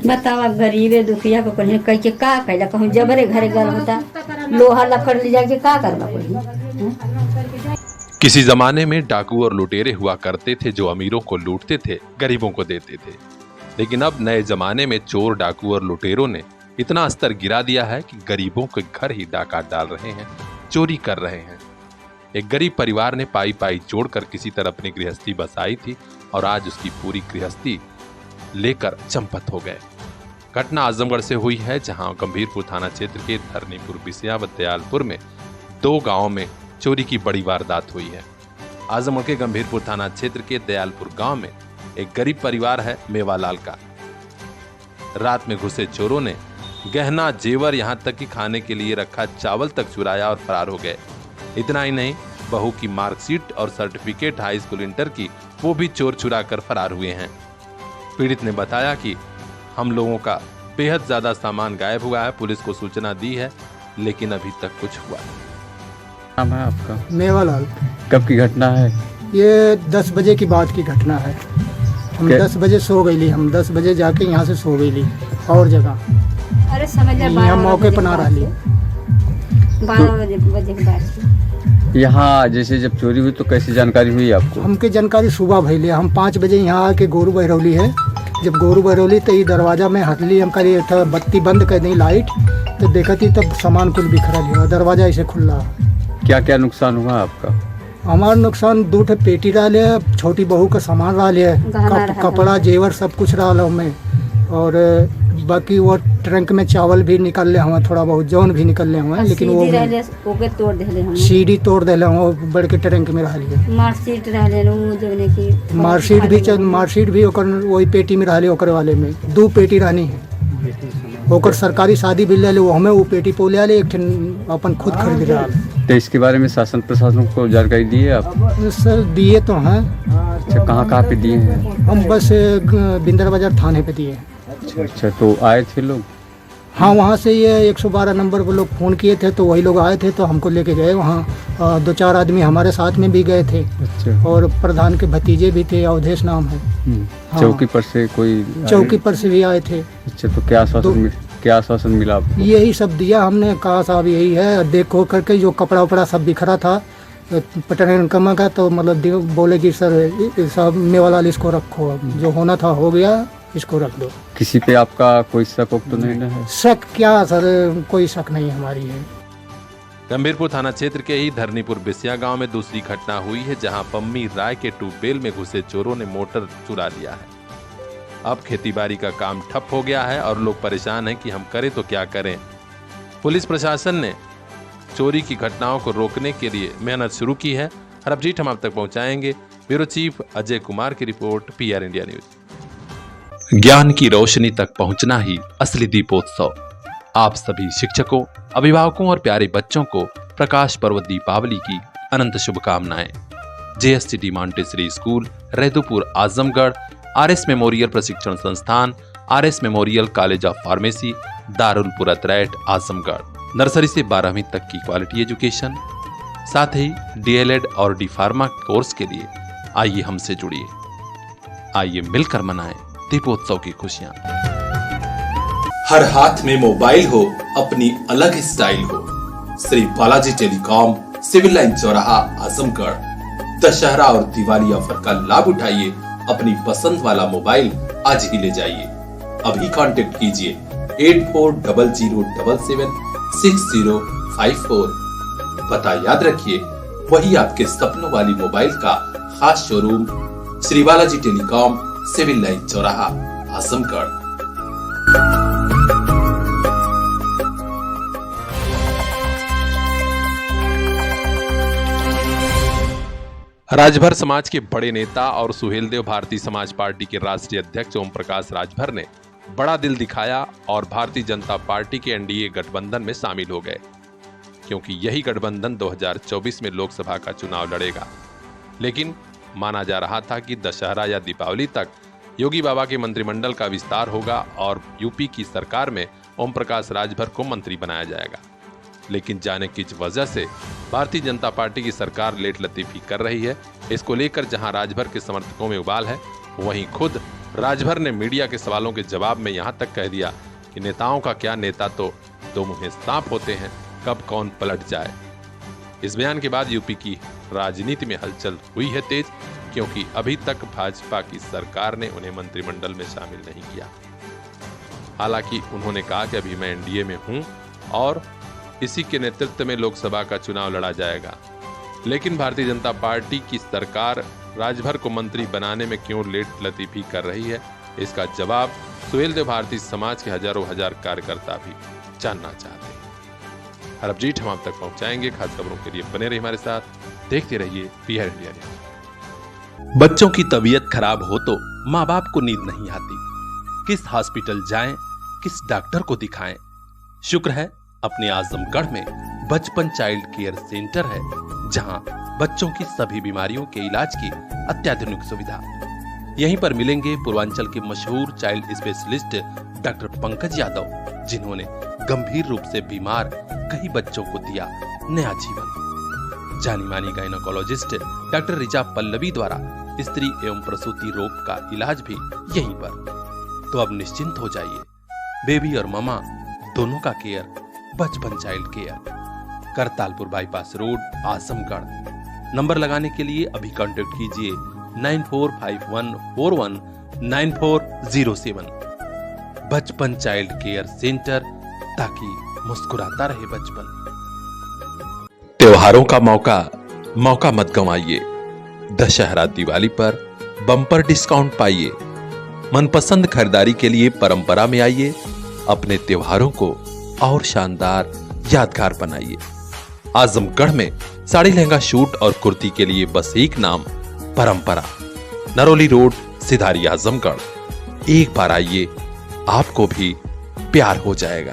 बतावा गरीबे दुखिया को कहीं कह के का कैला कहूँ जबरे घरे गल होता लोहा लकड़ ले जाके का करवा कोई। किसी जमाने में डाकू और लुटेरे हुआ करते थे जो अमीरों को लूटते थे, गरीबों को देते थे। लेकिन अब नए जमाने में चोर, डाकू और लुटेरों ने इतना स्तर गिरा दिया है कि गरीबों के घर ही डाका डाल रहे हैं, चोरी कर रहे हैं। एक गरीब परिवार ने पाई पाई जोड़कर किसी तरह अपनी गृहस्थी बसाई थी और आज उसकी पूरी गृहस्थी लेकर चंपत हो गए। घटना आजमगढ़ से हुई है, जहां गंभीरपुर थाना क्षेत्र के धरनीपुर, बिसिया व दयालपुर में 2 गांवों में चोरी की बड़ी वारदात हुई है। आजमगढ़ के गंभीरपुर थाना क्षेत्र के दयालपुर गांव में एक गरीब परिवार है मेवालाल का। रात में घुसे चोरों ने गहना, जेवर, यहां तक कि खाने के लिए रखा चावल तक चुराया और फरार हो गए। इतना ही नहीं, बहू की मार्कशीट और सर्टिफिकेट हाई स्कूल इंटर की वो भी चोर चुरा कर फरार हुए हैं। पीड़ित ने बताया कि हम लोगों का बेहद ज्यादा सामान गायब हुआ है। पुलिस को सूचना दी है, लेकिन अभी तक कुछ हुआ नहीं। नाम है आपका? मेवालाल। कब की घटना है? ये 10 बजे की बात की घटना है। हम 10 बजे सो गई ली, हम 10 बजे जाके यहाँ से सो गई ली और जगह। अरे समझ यहाँ मौके पर ना रही। 12 बजे के बाद यहाँ जैसे जब चोरी हुई तो कैसी जानकारी हुई आपको? हमके जानकारी सुबह भैले, हम 5 बजे यहाँ आके गोरू बहरौली है। जब गोरू बहरौली तो ये दरवाजा में हटली, हम करी बत्ती बंद कर दी लाइट, तो देखा थी तब सामान कुछ बिखरा लिया, दरवाजा ऐसे खुला। क्या क्या नुकसान हुआ आपका? हमारा नुकसान 2 ठे पेटी रहा लिया, छोटी बहू का सामान रहा लिया, कपड़ा जेवर सब कुछ रहा में, और बाकी वो ट्रंक में चावल भी निकल ले हुआ, थोड़ा बहुत जौन भी निकल ले हुआ, लेकिन वो तोड़ दे सीढ़ी तोड़ दे बड़ के ट्रंक में रहा लिया। मार्कशीट भी वही पेटी में रहा लिया, ओकर वाले में 2 पेटी रहनी है। ओकर सरकारी शादी बिल ले वो हमें वो पेटी पोले आले, एक अपन खुद खरीद रहा। तो इसके बारे में शासन प्रशासन को जानकारी दी है आप? सर दिए तो हैं। अच्छा, कहाँ पे दिए हैं? हम बस बिंदर बाजार थाने पे दिए। अच्छा, तो आए थे लोग? हाँ, वहाँ से ये 112 नंबर पर लोग फ़ोन किए थे, तो वही लोग आए थे, तो हमको लेके गए वहाँ। 2-4 आदमी हमारे साथ में भी गए थे। अच्छा। और प्रधान के भतीजे भी थे, अवधेश नाम है। हाँ। चौकी पर से कोई? चौकी पर से भी आए थे। अच्छा, तो क्या आश्वासन मिला आपको? यही सब दिया हमने, कहा साहब यही है, देखो करके जो कपड़ा उपड़ा सब बिखरा था पटन कमा का, तो मतलब बोले कि सर साहब मेवालाल इसको रखो, जो होना था हो गया, इसको रख दो। किसी पे आपका कोई शक तो नहीं है? शक क्या सर, कोई शक नहीं हमारी है। गंभीरपुर थाना क्षेत्र के ही धरनीपुर बिसिया गांव में दूसरी घटना हुई है, जहां पम्मी राय के ट्यूबवेल में घुसे चोरों ने मोटर चुरा लिया है। अब खेतीबाड़ी का काम ठप हो गया है और लोग परेशान हैं कि हम करें तो क्या करें। पुलिस प्रशासन ने चोरी की घटनाओं को रोकने के लिए मेहनत शुरू की है। हर अपडेट हम आप तक पहुंचाएंगे। ब्यूरो चीफ अजय कुमार की रिपोर्ट, PR इंडिया न्यूज। ज्ञान की रोशनी तक पहुंचना ही असली दीपोत्सव। आप सभी शिक्षकों, अभिभावकों और प्यारे बच्चों को प्रकाश पर्व दीपावली की अनंत शुभकामनाएं। JSCT Montessori school, Raidupur, Azamgarh, RS memorial प्रशिक्षण संस्थान, RS memorial college of pharmacy, Darul Atrait, Azamgarh. Nursery से 12वीं तक की क्वालिटी एजुकेशन, साथ ही DLED और D फार्मा कोर्स के लिए आइए हमसे जुड़िए। आइए मिलकर मनाएं दीपोत्सव की खुशियां। हर हाथ में मोबाइल हो, अपनी अलग स्टाइल हो। Shri Balaji telecom, civil line चौराहा, आजमगढ़। दशहरा और दिवाली ऑफर का लाभ उठाइए। अपनी पसंद वाला मोबाइल आज ही ले जाइए। अभी कांटेक्ट कीजिए 8400776054। पता याद रखिए, वही आपके सपनों वाली मोबाइल का खास showroom, Shri Balaji telecom, civil line चौराहा, आजमगढ़। राजभर समाज के बड़े नेता और सुहेलदेव भारतीय समाज पार्टी के राष्ट्रीय अध्यक्ष ओम प्रकाश राजभर ने बड़ा दिल दिखाया और भारतीय जनता पार्टी के NDA गठबंधन में शामिल हो गए, क्योंकि यही गठबंधन 2024 में लोकसभा का चुनाव लड़ेगा। लेकिन माना जा रहा था कि दशहरा या दीपावली तक योगी बाबा के मंत्रिमंडल का विस्तार होगा और यूपी की सरकार में ओम प्रकाश राजभर को मंत्री बनाया जाएगा। लेकिन जाने किस वजह से भारतीय जनता पार्टी की सरकार लेट लतीफी कर रही है। इसको लेकर जहां राजभर के समर्थकों में उबाल है, वहीं खुद राजभर ने मीडिया के सवालों के जवाब में यहां तक कह दिया कि नेताओं का क्या, नेता तो दो मुंहे सांप होते हैं, कब कौन पलट जाए। इस बयान के बाद यूपी की राजनीति में हलचल हुई है तेज, क्योंकि अभी तक भाजपा की सरकार ने उन्हें मंत्रिमंडल में शामिल नहीं किया। हालांकि उन्होंने कहा कि अभी मैं एनडीए में हूं और इसी के नेतृत्व में लोकसभा का चुनाव लड़ा जाएगा। लेकिन भारतीय जनता पार्टी की सरकार राजभर को मंत्री बनाने में क्यों लेट लतीफी कर रही है, इसका जवाब सुहेलदेव भारतीय समाज के हजारों हजार कार्यकर्ता भी जानना चाहते हैं। हर अपडेट हम आप तक पहुंचाएंगे। खास खबरों के लिए बने रहिए हमारे साथ, देखते रहिए पीआर इंडिया न्यूज। बच्चों की तबीयत खराब हो तो माँ बाप को नींद नहीं आती, किस हॉस्पिटल जाएं, किस डॉक्टर को दिखाएं। शुक्र है अपने आजमगढ़ में बचपन चाइल्ड केयर सेंटर है, जहां बच्चों की सभी बीमारियों के इलाज की अत्याधुनिक सुविधा। यहीं पर मिलेंगे पूर्वांचल के मशहूर child specialist doctor Pankaj Yadav, जिन्होंने गंभीर रूप से बीमार कई बच्चों को दिया नया जीवन। जानी मानी गायनोकोलॉजिस्ट डॉक्टर रिचा पल्लवी द्वारा स्त्री एवं प्रसूति रोग का इलाज भी यहीं पर। तो अब निश्चिंत हो जाइए, बेबी और ममा दोनों का केयर बचपन child care, Kartalpur bypass road, Azamgarh. Number लगाने के लिए अभी कांटेक्ट कीजिए 9451419407। बचपन चाइल्ड केयर सेंटर, ताकि मुस्कुराता रहे बचपन। त्योहारों का मौका मत गंवाइए। दशहरा दिवाली पर बम्पर डिस्काउंट पाइए। मनपसंद खरीदारी के लिए परंपरा में आइए, अपने त्योहारों को और शानदार यादगार बनाइए। आजमगढ़ में साड़ी लहंगा शूट और कुर्ती के लिए बस एक नाम, परंपरा, नरोली रोड, सिधारी, आजमगढ़। एक बार आइए, आपको भी प्यार हो जाएगा।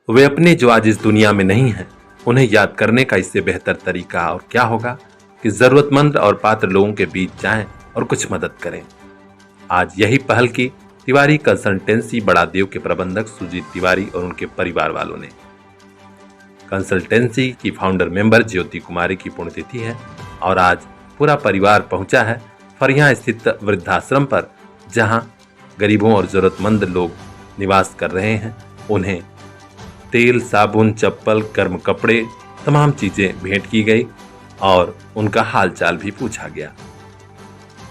वे अपने जो आज इस दुनिया में नहीं हैं, उन्हें याद करने का इससे बेहतर तरीका और क्या होगा कि जरूरतमंद और पात्र लोगों के बीच जाएं और कुछ मदद करें। आज यही पहल की तिवारी कंसल्टेंसी बड़ादेव के प्रबंधक सुजीत तिवारी और उनके परिवार वालों ने। कंसल्टेंसी की फाउंडर मेंबर ज्योति कुमारी की पुण्यतिथि है और आज पूरा परिवार पहुंचा है फरिया स्थित वृद्धाश्रम पर, जहां गरीबों और जरूरतमंद लोग निवास कर रहे हैं। उन्हें तेल, साबुन, चप्पल, गर्म कपड़े, तमाम चीजें भेंट की गई और उनका हालचाल भी पूछा गया।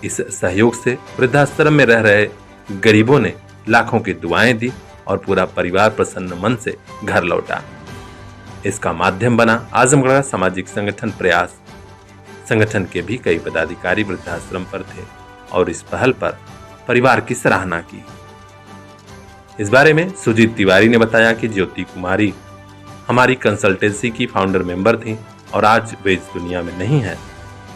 इस सहयोग से वृद्धाश्रम में रह रहे गरीबों ने लाखों की दुआएं दी और पूरा परिवार प्रसन्न मन से घर लौटा। इसका माध्यम बना आजमगढ़ का सामाजिक संगठन प्रयास। संगठन के भी कई पदाधिकारी वृद्धाश्रम पर थे और इस पहल पर परिवार की सराहना की। इस बारे में सुजीत तिवारी ने बताया कि ज्योति कुमारी हमारी कंसल्टेंसी की फाउंडर मेंबर थी और आज वे इस दुनिया में नहीं है।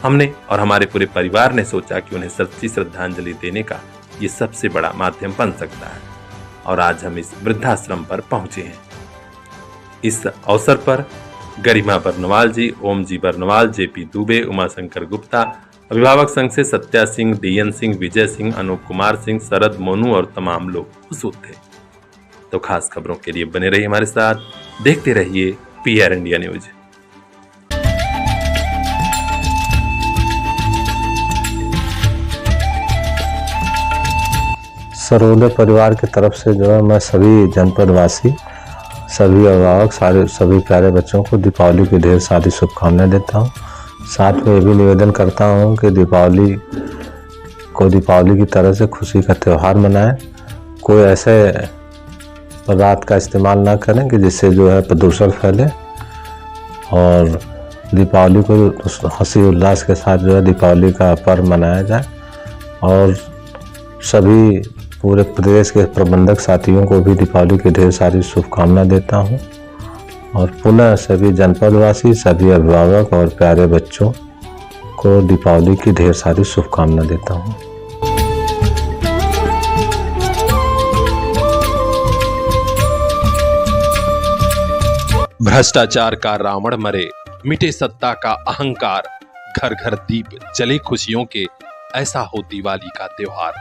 हमने और हमारे पूरे परिवार ने सोचा कि उन्हें सच्ची श्रद्धांजलि देने का ये सबसे बड़ा माध्यम बन सकता है और आज हम इस वृद्धाश्रम पर पहुंचे हैं। इस अवसर पर गरिमा बर्नवाल जी, ओम जी बर्नवाल, जेपी दुबे, उमाशंकर गुप्ता, अभिभावक संघ से सत्या सिंह, डीएन सिंह, विजय सिंह, अनूप कुमार सिंह, शरद मोनू और तमाम लोग मौजूद थे। तो खास खबरों के लिए बने रहिए हमारे साथ, देखते रहिए पीआर इंडिया न्यूज। सरोदय परिवार की तरफ से जो है, मैं सभी जनपद वासी, सभी अभिभावक, सभी प्यारे बच्चों को दीपावली की ढेर सारी शुभकामनाएं देता हूं। साथ में ये भी निवेदन करता हूं कि दीपावली की तरह से खुशी का त्यौहार मनाएं। कोई ऐसे पदार्थ का इस्तेमाल ना करें कि जिससे जो है प्रदूषण फैले, और दीपावली को हंसी उल्लास के साथ जो है दीपावली का पर्व मनाया जाए। और सभी पूरे प्रदेश के प्रबंधक साथियों को भी दीपावली की ढेर सारी शुभकामनाएं देता हूं। और पुनः सभी जनपदवासी, सभी अभिभावक और प्यारे बच्चों को दीपावली की ढेर सारी शुभकामनाएं देता हूं। भ्रष्टाचार का रावण मरे, मिटे सत्ता का अहंकार, घर घर दीप जले खुशियों के, ऐसा हो दिवाली का त्योहार।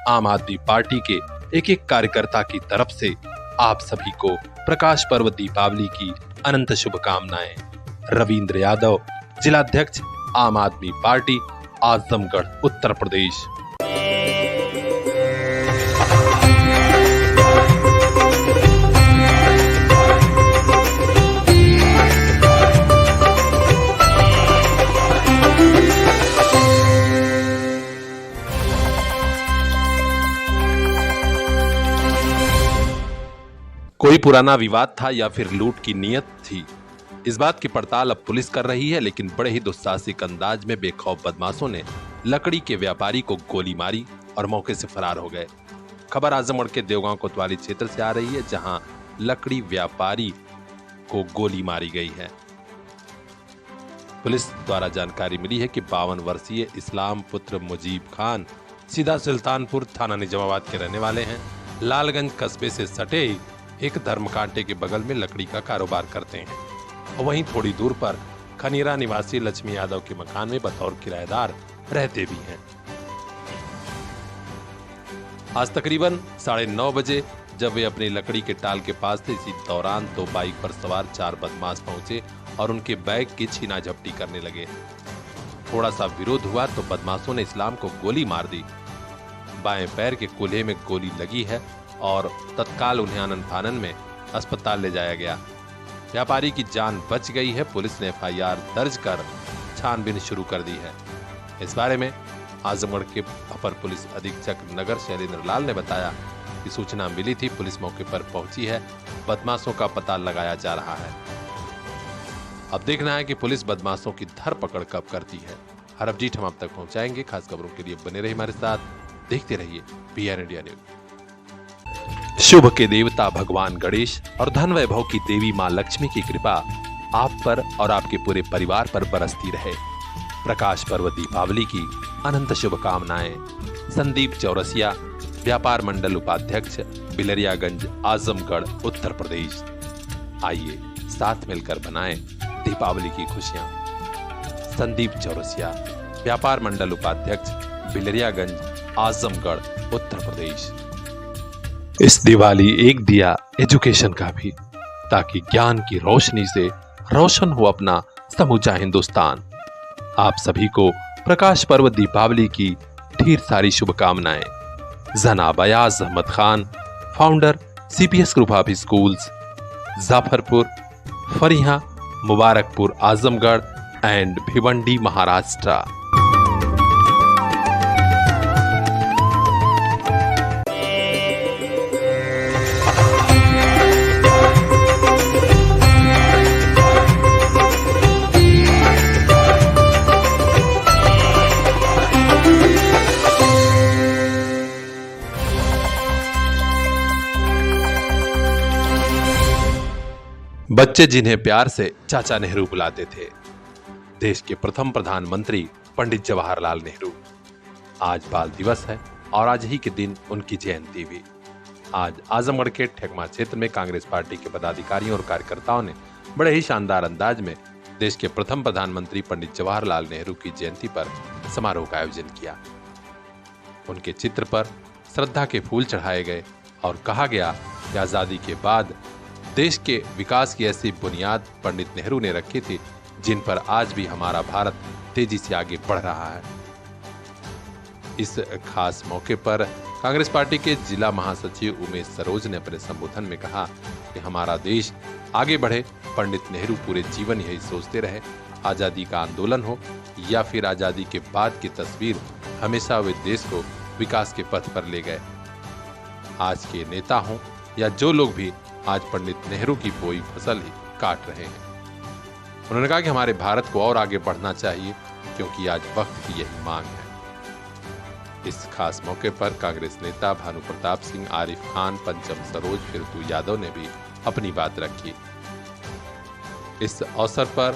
आम आदमी पार्टी के एक एक कार्यकर्ता की तरफ से आप सभी को प्रकाश पर्व दीपावली की अनंत शुभकामनाएं। रविंद्र यादव, जिलाध्यक्ष आम आदमी पार्टी आजमगढ़ उत्तर प्रदेश। कोई पुराना विवाद था या फिर लूट की नीयत थी, इस बात की पड़ताल अब पुलिस कर रही है। लेकिन बड़े ही दुस्साहसिक अंदाज में बेखौफ बदमाशों ने लकड़ी के व्यापारी को गोली मारी और मौके से फरार हो गए। खबर आजमगढ़ के देवगांव कोतवाली क्षेत्र से आ रही है, जहां लकड़ी व्यापारी को गोली मारी गई है। पुलिस द्वारा जानकारी मिली है कि 52 वर्षीय इस्लाम पुत्र मुजीब खान सीधा सुल्तानपुर थाना निजामाबाद के रहने वाले हैं। लालगंज कस्बे से सटे एक धर्मकांटे के बगल में लकड़ी का कारोबार करते हैं और वहीं थोड़ी दूर पर खनीरा निवासी लक्ष्मी यादव के मकान में बतौर किराएदार रहते भी हैं। आज तकरीबन 9:30 बजे जब वे अपनी लकड़ी के टाल के पास थे, इसी दौरान दो बाइक पर सवार 4 बदमाश पहुंचे और उनके बैग की छीना झपटी करने लगे। थोड़ा सा विरोध हुआ तो बदमाशों ने इस्लाम को गोली मार दी। बाएं पैर के कूल्हे में गोली लगी है और तत्काल उन्हें आनन फानन में अस्पताल ले जाया गया। व्यापारी की जान बच गई है। पुलिस ने FIR दर्ज कर छानबीन शुरू कर दी है। इस बारे में आजमगढ़ के अपर पुलिस अधीक्षक नगर शैलेंद्र लाल ने बताया कि सूचना मिली थी, पुलिस मौके पर पहुंची है, बदमाशों का पता लगाया जा रहा है। अब देखना है कि पुलिस बदमाशों की धरपकड़ कब करती है। हर अपडेट हम आप तक पहुंचाएंगे। खास खबरों के लिए बने रहिए हमारे साथ, देखते रहिए PR इंडिया न्यूज। शुभ के देवता भगवान गणेश और धन वैभव की देवी मां लक्ष्मी की कृपा आप पर और आपके पूरे परिवार पर बरसती रहे। प्रकाश पर्व दीपावली की अनंत शुभकामनाएं। संदीप चौरसिया, व्यापार मंडल उपाध्यक्ष, बिलरियागंज, आजमगढ़, उत्तर प्रदेश। आइए साथ मिलकर बनाएं दीपावली की खुशियां। संदीप चौरसिया, व्यापार मंडल उपाध्यक्ष, बिलरियागंज, आजमगढ़, उत्तर प्रदेश। इस दिवाली एक दिया एजुकेशन का भी, ताकि ज्ञान की रोशनी से रोशन हो अपना समूचा हिंदुस्तान। आप सभी को प्रकाश पर्व दीपावली की ढेर सारी शुभकामनाएं। जनाब Ayaz Ahmed Khan, founder CPS group of schools, Jafarpur, Fariya, Mubarakpur, Azamgarh and Bhiwandi, Maharashtra. बच्चे जिन्हें प्यार से चाचा नेहरू बुलाते थे, देश के प्रथम प्रधानमंत्री पंडित जवाहरलाल नेहरू। आज बाल दिवस है और आज ही के दिन उनकी जयंती भी। आज आजमगढ़ के ठेकमा क्षेत्र में कांग्रेस पार्टी के पदाधिकारियों और कार्यकर्ताओं ने बड़े ही शानदार अंदाज में देश के प्रथम प्रधानमंत्री पंडित जवाहरलाल नेहरू की जयंती पर समारोह का आयोजन किया। उनके चित्र पर श्रद्धा के फूल चढ़ाए गए और कहा गया कि आजादी के बाद देश के विकास की ऐसी बुनियाद पंडित नेहरू ने रखी थी, जिन पर आज भी हमारा भारत तेजी से आगे बढ़ रहा है। इस खास मौके पर कांग्रेस पार्टी के जिला महासचिव उमेश सरोज ने अपने संबोधन में कहा कि हमारा देश आगे बढ़े। पंडित नेहरू पूरे जीवन यही सोचते रहे, आजादी का आंदोलन हो या फिर आजादी के बाद की तस्वीर, हमेशा वे देश को विकास के पथ पर ले गए। आज के नेता हों या जो लोग भी आज पंडित नेहरू की बोई फसल ही काट रहे हैं। उन्होंने कहा कि हमारे भारत को और आगे बढ़ना चाहिए, क्योंकि आज वक्त की यही मांग है। इस खास मौके पर कांग्रेस नेता भानु प्रताप सिंह, आरिफ खान, पंचम सरोज, फिरतू यादव ने भी अपनी बात रखी। इस अवसर पर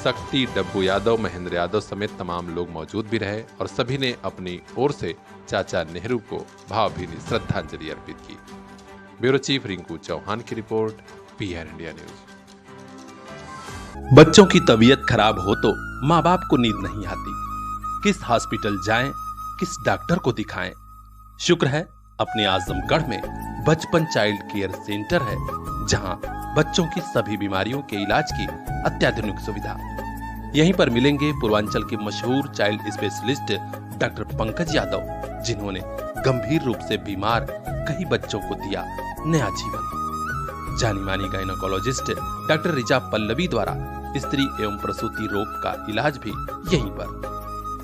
शक्ति, डब्बू यादव, महेंद्र यादव समेत तमाम लोग मौजूद भी रहे और सभी ने अपनी ओर से चाचा नेहरू को भावभीनी श्रद्धांजलि अर्पित की। ब्यूरो चीफ रिंकू चौहान की रिपोर्ट, PR इंडिया न्यूज। बच्चों की तबीयत खराब हो तो माँ बाप को नींद नहीं आती। किस हॉस्पिटल जाएं, किस डॉक्टर को दिखाएं? शुक्र है अपने आजमगढ़ में बचपन चाइल्ड केयर सेंटर है, जहां बच्चों की सभी बीमारियों के इलाज की अत्याधुनिक सुविधा। यहीं पर मिलेंगे पूर्वांचल के मशहूर child specialist doctor Pankaj Yadav, जिन्होंने गंभीर रूप से बीमार कई बच्चों को दिया नया जीवन। जानी मानी गायनोकोलॉजिस्ट डॉक्टर रिचा पल्लवी द्वारा स्त्री एवं प्रसूति रोग का इलाज भी यहीं पर।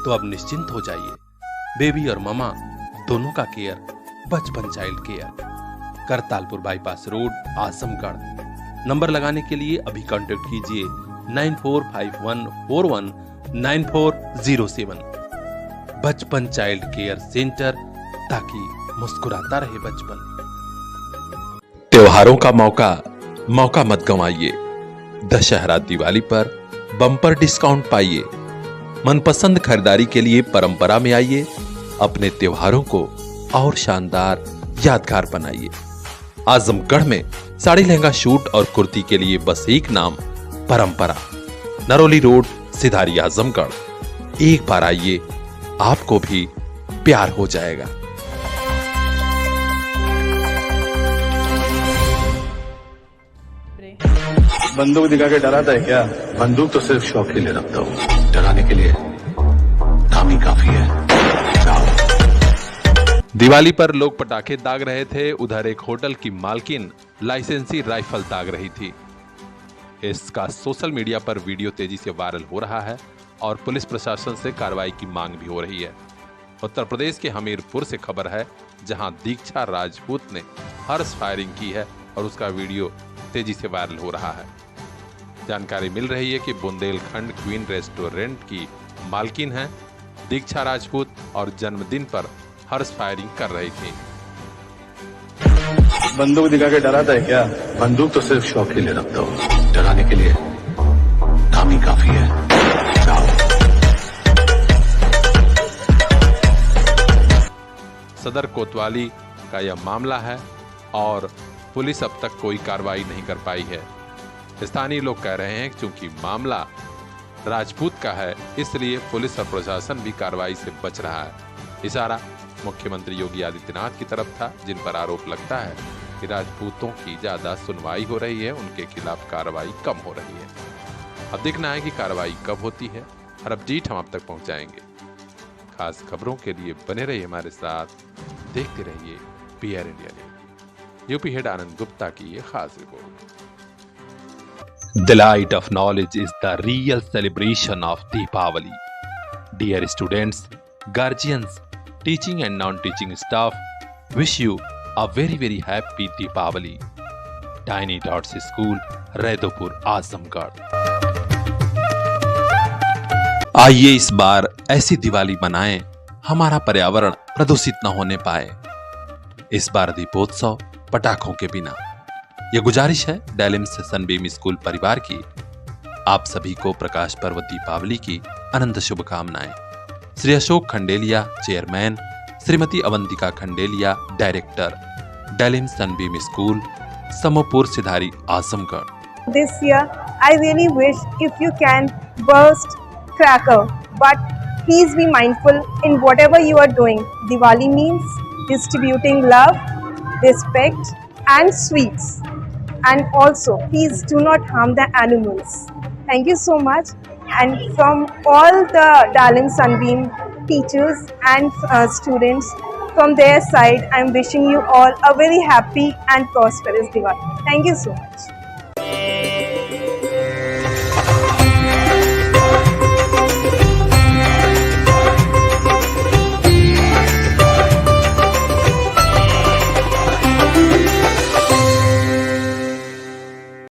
तो अब निश्चिंत हो जाइए, बेबी और ममा दोनों का केयर बचपन child care, Kartalpur bypass road, Azamgarh. Number लगाने के लिए अभी कांटेक्ट कीजिए 9451419407। बचपन चाइल्ड केयर सेंटर, ताकि मुस्कुराता रहे बचपन। त्योहारों का मौका मत गंवाइए। दशहरा दिवाली पर बम्पर डिस्काउंट पाइए। मनपसंद खरीदारी के लिए परंपरा में आइए। अपने त्योहारों को और शानदार यादगार बनाइए। आजमगढ़ में साड़ी लहंगा शूट और कुर्ती के लिए बस एक नाम, परंपरा। नरोली रोड, सिधारी, आजमगढ़। एक बार आइए, आपको भी प्यार हो जाएगा। बंदूक दिखा के डराता है क्या? बंदूक तो सिर्फ शौक के लिए रखता हूँ, डराने के लिए नाम ही काफी है। दिवाली पर लोग पटाखे दाग रहे थे, उधर एक होटल की मालकिन लाइसेंसी राइफल दाग रही थी। इसका सोशल मीडिया पर वीडियो तेजी से वायरल हो रहा है और पुलिस प्रशासन से कार्रवाई की मांग भी हो रही है। उत्तर प्रदेश के हमीरपुर से खबर है, जहां दीक्षा राजपूत ने हर्ष फायरिंग की है और उसका वीडियो तेजी से वायरल हो रहा है। जानकारी मिल रही है कि बुंदेलखंड क्वीन रेस्टोरेंट की मालकिन है दीक्षा राजपूत और जन्मदिन पर हर्ष फायरिंग कर रही थी। बंदूक दिखा के डराता है क्या? बंदूक तो सिर्फ शौक के लिए रखता हूँ, डराने के लिए नाम ही काफी है। सदर कोतवाली का यह मामला है और पुलिस अब तक कोई कार्रवाई नहीं कर पाई है। स्थानीय लोग कह रहे हैं कि चूंकि मामला राजपूत का है, इसलिए पुलिस और प्रशासन भी कार्रवाई से बच रहा है। इशारा मुख्यमंत्री योगी आदित्यनाथ की तरफ था, जिन पर आरोप लगता है कि राजपूतों की ज्यादा सुनवाई हो रही है, उनके खिलाफ कार्रवाई कम हो रही है। अब देखना है कि कार्रवाई कब होती है। हर अपडेट हम आप तक पहुंचाएंगे। खास खबरों के लिए बने रहिए हमारे साथ, देखते रहिए PR India news. UP head Anand Gupta की ये खास रिपोर्ट। The light of knowledge is the real celebration of Deepavali. Dear students, guardians, teaching and non-teaching staff, wish you a very happy Deepavali. Tiny Dots School, Raidopur, Azamgarh. आइए इस बार ऐसी दिवाली मनाएं, हमारा पर्यावरण प्रदूषित न होने पाए। इस बार दीपोत्सव पटाखों के बिना। यह गुजारिश है डेलिम से सनबीम स्कूल परिवार की। आप सभी को प्रकाश पर्व दीपावली की अनंत शुभकामनाएं। श्री अशोक खंडेलिया, चेयरमैन, श्रीमती अवंतिका खंडेलिया, डायरेक्टर, डेलिम Sunbeam school, Samopur, Sidhari, Azamgarh. This year, I really wish if you can burst cracker, but please be mindful in whatever you are doing. Diwali means distributing love, respect and sweets. And also, please do not harm the animals. Thank you so much. And from all the Dalim Sunbeam teachers and students, from their side, I am wishing you all a very happy and prosperous Diwali. Thank you so much.